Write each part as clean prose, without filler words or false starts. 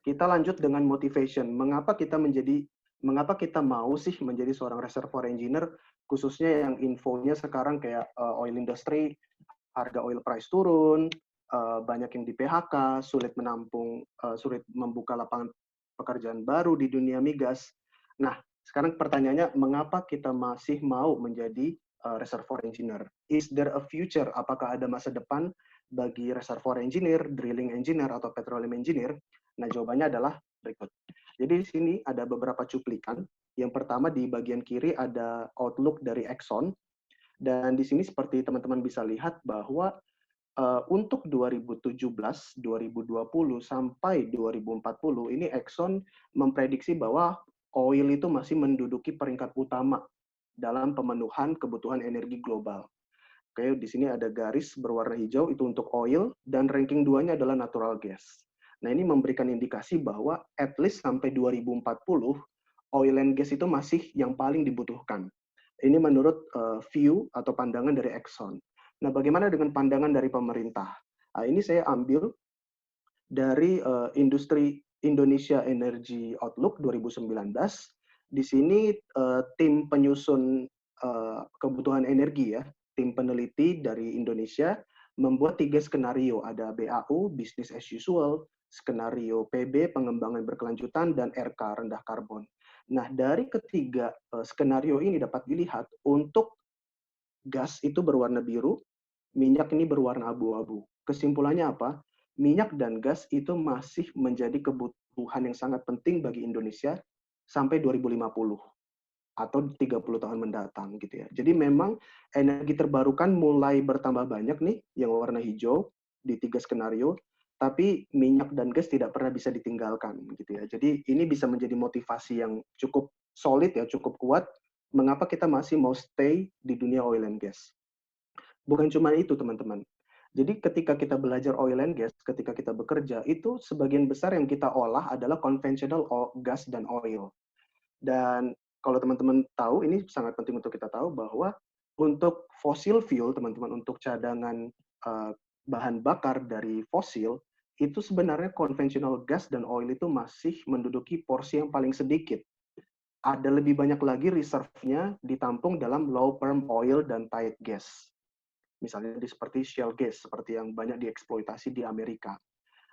kita lanjut dengan motivation. Mengapa kita mau sih menjadi seorang reservoir engineer, khususnya yang infonya sekarang kayak oil industry, harga oil price turun, banyak yang di PHK, sulit membuka lapangan pekerjaan baru di dunia migas. Nah, sekarang pertanyaannya, mengapa kita masih mau menjadi reservoir engineer? Is there a future? Apakah ada masa depan bagi reservoir engineer, drilling engineer, atau petroleum engineer? Nah, jawabannya adalah berikut. Jadi di sini ada beberapa cuplikan. Yang pertama di bagian kiri ada outlook dari Exxon. Dan di sini seperti teman-teman bisa lihat bahwa untuk 2017, 2020 sampai 2040 ini Exxon memprediksi bahwa oil itu masih menduduki peringkat utama dalam pemenuhan kebutuhan energi global. Oke, di sini ada garis berwarna hijau itu untuk oil dan ranking 2-nya adalah natural gas. Nah, ini memberikan indikasi bahwa at least sampai 2040 oil and gas itu masih yang paling dibutuhkan. Ini menurut view atau pandangan dari Exxon. Nah, bagaimana dengan pandangan dari pemerintah? Nah, ini saya ambil dari industri Indonesia Energy Outlook 2019. Di sini tim penyusun kebutuhan energi ya, tim peneliti dari Indonesia membuat 3 skenario, ada BAU, business as usual, skenario PB, pengembangan berkelanjutan, dan RK, rendah karbon. Nah, dari ketiga skenario ini dapat dilihat untuk gas itu berwarna biru, minyak ini berwarna abu-abu. Kesimpulannya apa? Minyak dan gas itu masih menjadi kebutuhan yang sangat penting bagi Indonesia sampai 2050 atau 30 tahun mendatang gitu ya. Jadi memang energi terbarukan mulai bertambah banyak nih yang warna hijau di 3 skenario, tapi minyak dan gas tidak pernah bisa ditinggalkan gitu ya. Jadi ini bisa menjadi motivasi yang cukup solid ya, cukup kuat mengapa kita masih mau stay di dunia oil and gas. Bukan cuma itu, teman-teman. Jadi ketika kita belajar oil and gas, ketika kita bekerja, itu sebagian besar yang kita olah adalah conventional gas dan oil. Dan kalau teman-teman tahu, ini sangat penting untuk kita tahu bahwa untuk fossil fuel, teman-teman, untuk cadangan bahan bakar dari fosil, itu sebenarnya conventional gas dan oil itu masih menduduki porsi yang paling sedikit. Ada lebih banyak lagi reserve-nya ditampung dalam low perm oil dan tight gas. Misalnya seperti shale gas, seperti yang banyak dieksploitasi di Amerika.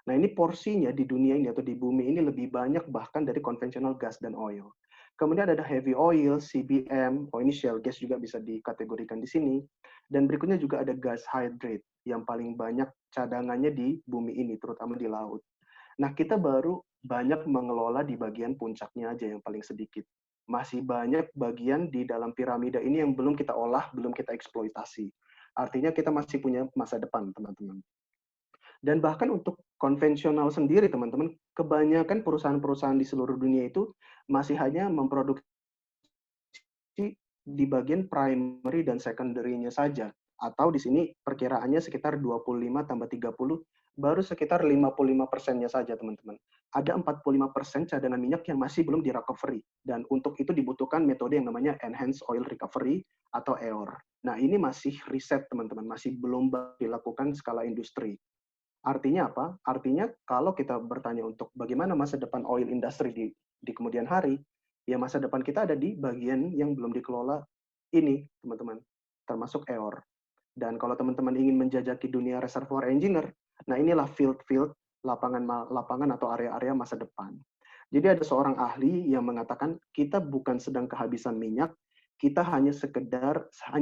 Nah, ini porsinya di dunia ini atau di bumi ini lebih banyak bahkan dari konvensional gas dan oil. Kemudian ada heavy oil, CBM, ini shale gas juga bisa dikategorikan di sini. Dan berikutnya juga ada gas hydrate yang paling banyak cadangannya di bumi ini, terutama di laut. Nah, kita baru banyak mengelola di bagian puncaknya aja yang paling sedikit. Masih banyak bagian di dalam piramida ini yang belum kita olah, belum kita eksploitasi. Artinya kita masih punya masa depan, teman-teman. Dan bahkan untuk konvensional sendiri, teman-teman, kebanyakan perusahaan-perusahaan di seluruh dunia itu masih hanya memproduksi di bagian primary dan secondary-nya saja. Atau di sini perkiraannya sekitar 25 tambah 30, baru sekitar 55%-nya saja, teman-teman. Ada 45% cadangan minyak yang masih belum di-recovery. Dan untuk itu dibutuhkan metode yang namanya Enhanced Oil Recovery atau EOR. Nah, ini masih riset, teman-teman. Masih belum dilakukan skala industri. Artinya apa? Artinya kalau kita bertanya untuk bagaimana masa depan oil industry di kemudian hari, ya masa depan kita ada di bagian yang belum dikelola ini, teman-teman, termasuk EOR. Dan kalau teman-teman ingin menjajaki dunia reservoir engineer, nah inilah field-field lapangan atau area-area masa depan. Jadi ada seorang ahli yang mengatakan kita bukan sedang kehabisan minyak, kita hanya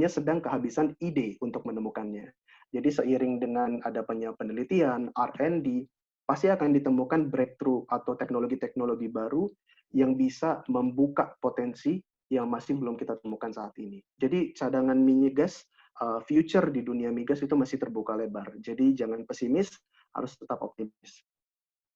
sedang kehabisan ide untuk menemukannya. Jadi seiring dengan adanya penelitian, R&D, pasti akan ditemukan breakthrough atau teknologi-teknologi baru yang bisa membuka potensi yang masih belum kita temukan saat ini. Jadi cadangan minyak gas, future di dunia migas itu masih terbuka lebar. Jadi jangan pesimis, harus tetap optimis.